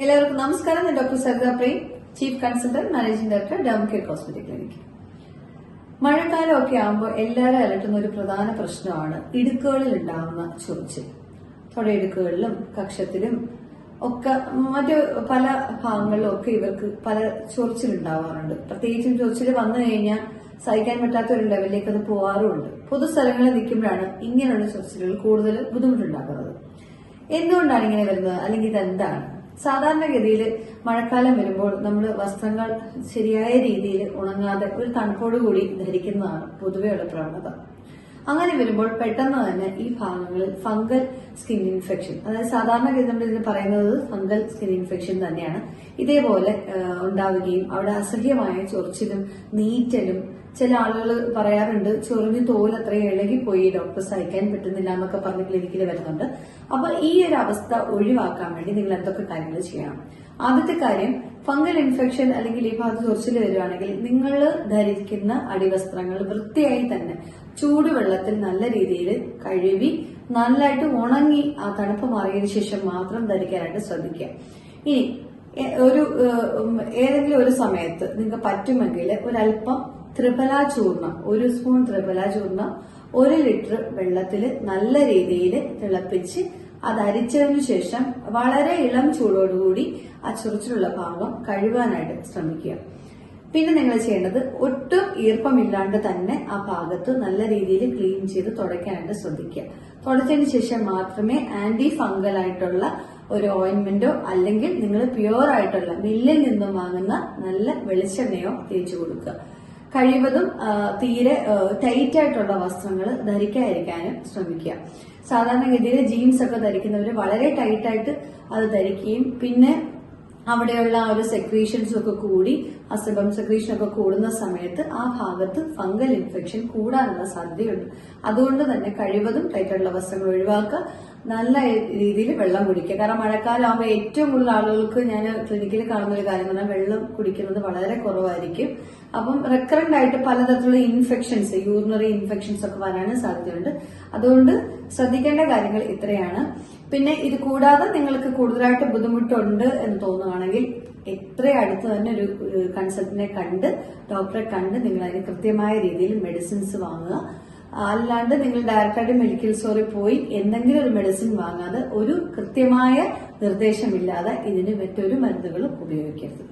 എല്ലാവർക്കും നമസ്കാരം. ഞാൻ doctor Saritha Prem, chief consultant, managing director, Dermacare cosmetic clinic. മഴക്കാലമൊക്കെ ആകുമ്പോൾ എല്ലാവരും അലട്ടുന്ന ഒരു പ്രധാന പ്രശ്നമാണ് ഇടുക്കുകളിൽ ഉണ്ടാകുന്ന ചൊറിച്ചിൽ. തൊടയിടുക്കുകളിലും കക്ഷത്തിലും ഒക്കെ മറ്റു പല ഭാഗങ്ങളിലും ഒക്കെ ഇവർക്ക് പല ചൊറിച്ചിലുണ്ടാവാറുണ്ട്. പ്രത്യേകിച്ചും ചൊറിച്ചിൽ വന്നു കഴിഞ്ഞാൽ സഹിക്കാൻ പറ്റാത്ത ഒരു ലെവലിലേക്ക് അത് പോകാറുമുണ്ട്. പൊതുസ്ഥലങ്ങളിൽ നിൽക്കുമ്പോഴാണ് ഇങ്ങനെയുള്ള ചൊറിച്ചിലുകൾ കൂടുതൽ ബുദ്ധിമുട്ടുണ്ടാക്കുന്നത്. എന്തുകൊണ്ടാണ് ഇങ്ങനെ വരുന്നത്, അല്ലെങ്കിൽ ഇതെന്താണ്? സാധാരണഗതിയിൽ മഴക്കാലം വരുമ്പോൾ നമ്മൾ വസ്ത്രങ്ങൾ ശരിയായ രീതിയിൽ ഉണങ്ങാതെ ഒരു തണുപ്പോടുകൂടി ധരിക്കുന്നതാണ് പൊതുവെയുള്ള പ്രവണത. അങ്ങനെ വരുമ്പോൾ പെട്ടെന്ന് തന്നെ ഈ ഭാഗങ്ങളിൽ ഫംഗൽ സ്കിൻ ഇൻഫെക്ഷൻ, അതായത് സാധാരണഗതി നമ്മൾ ഇതിന് പറയുന്നത് ഫംഗൽ സ്കിൻ ഇൻഫെക്ഷൻ തന്നെയാണ്, ഇതേപോലെ ഉണ്ടാവുകയും അവിടെ അസഹ്യമായ ചൊറിച്ചിലും നീറ്റലും, ചില ആളുകൾ പറയാറുണ്ട് ചൊറിഞ്ഞ് തോൽ അത്രയും ഇളകിപ്പോയി, ഡോക്ടർ സഹിക്കാൻ പറ്റുന്നില്ല എന്നൊക്കെ പറഞ്ഞ് ക്ലിനിക്കിൽ വരുന്നുണ്ട്. അപ്പൊ ഈ ഒരു അവസ്ഥ ഒഴിവാക്കാൻ വേണ്ടി നിങ്ങൾ എന്തൊക്കെ കാര്യങ്ങൾ ചെയ്യണം? ആദ്യത്തെ കാര്യം, ഫംഗൽ ഇൻഫെക്ഷൻ അല്ലെങ്കിൽ ഈ ഭാഗത്ത് ചൊറിച്ചിൽ വരികയാണെങ്കിൽ നിങ്ങൾ ധരിക്കുന്ന അടിവസ്ത്രങ്ങൾ വൃത്തിയായി തന്നെ ചൂടുവെള്ളത്തിൽ നല്ല രീതിയിൽ കഴുകി നല്ലതായിട്ട് ഉണങ്ങി ആ തണുപ്പ് മാറിയതിനു ശേഷം മാത്രം ധരിക്കാനായിട്ട് ശ്രദ്ധിക്കുക. ഇനി ഏതെങ്കിലും ഒരു സമയത്ത് നിങ്ങൾക്ക് പറ്റുമെങ്കിൽ ഒരല്പം ത്രിഫല ചൂർണം, 1 സ്പൂൺ ത്രിഫല ചൂർണം 1 ലിറ്റർ വെള്ളത്തിൽ നല്ല രീതിയിൽ തിളപ്പിച്ച് അത് അരിച്ചതിനു ശേഷം വളരെ ഇളം ചൂടോടുകൂടി ആ ചൊറിച്ചിലുള്ള ഭാഗം കഴുകാനായിട്ട് ശ്രമിക്കുക. പിന്നെ നിങ്ങൾ ചെയ്യേണ്ടത് ഒട്ടും ഈർപ്പമില്ലാണ്ട് തന്നെ ആ ഭാഗത്ത് നല്ല രീതിയിൽ ക്ലീൻ ചെയ്ത് തുടയ്ക്കാനായിട്ട് ശ്രദ്ധിക്കുക. തുടച്ചതിന് ശേഷം മാത്രമേ ആന്റി ഫംഗൽ ആയിട്ടുള്ള ഒരു ഓയിന്റ്മെന്റോ അല്ലെങ്കിൽ നിങ്ങൾ പ്യുവർ ആയിട്ടുള്ള മില്ലിൽ നിന്നും വാങ്ങുന്ന നല്ല വെളിച്ചെണ്ണയോ തേച്ചു കൊടുക്കുക. കഴിവതും തീരെ ടൈറ്റ് ആയിട്ടുള്ള വസ്ത്രങ്ങൾ ധരിക്കാതിരിക്കാനും ശ്രമിക്കുക. സാധാരണഗതിയിൽ ജീൻസ് ഒക്കെ ധരിക്കുന്നവർ വളരെ ടൈറ്റായിട്ട് അത് ധരിക്കുകയും പിന്നെ അവിടെയുള്ള ആ ഒരു സെക്രീഷൻസും ഒക്കെ കൂടി, അസബം സെക്രീഷൻ ഒക്കെ കൂടുന്ന സമയത്ത് ആ ഭാഗത്ത് ഫംഗൽ ഇൻഫെക്ഷൻ കൂടാനുള്ള സാധ്യതയുണ്ട്. അതുകൊണ്ട് തന്നെ കഴിവതും ടൈറ്റായിട്ടുള്ള വസ്ത്രങ്ങൾ ഒഴിവാക്കുക, നല്ല രീതിയിൽ വെള്ളം കുടിക്കുക. കാരണം മഴക്കാലം ആകുമ്പോൾ ഏറ്റവും കൂടുതൽ ആളുകൾക്ക് ഞാൻ ക്ലിനിക്കിൽ കാണുന്ന ഒരു കാര്യം പറഞ്ഞാൽ വെള്ളം കുടിക്കുന്നത് വളരെ കുറവായിരിക്കും. അപ്പം റെക്കറന്റ് ആയിട്ട് പലതരത്തിലുള്ള ഇൻഫെക്ഷൻസ്, യൂറിനറി ഇൻഫെക്ഷൻസ് ഒക്കെ വരാനും സാധ്യതയുണ്ട്. അതുകൊണ്ട് ശ്രദ്ധിക്കേണ്ട കാര്യങ്ങൾ ഇത്രയാണ്. പിന്നെ ഇത് കൂടാതെ നിങ്ങൾക്ക് കൂടുതലായിട്ട് ബുദ്ധിമുട്ടുണ്ട് എന്ന് തോന്നുകയാണെങ്കിൽ എത്രയും അടുത്ത് തന്നെ ഒരു കൺസൾട്ടന്റിനെ കണ്ട്, ഡോക്ടറെ കണ്ട് നിങ്ങൾ അതിന് കൃത്യമായ രീതിയിൽ മെഡിസിൻസ് വാങ്ങുക. അല്ലാണ്ട് നിങ്ങൾ ഡയറക്റ്റായിട്ട് മെഡിക്കൽ സ്റ്റോറിൽ പോയി എന്തെങ്കിലും ഒരു മെഡിസിൻ വാങ്ങാതെ ഒരു കൃത്യമായ നിർദ്ദേശമില്ലാതെ ഇതിന് മറ്റൊരു മരുന്നുകളും ഉപയോഗിക്കരുത്.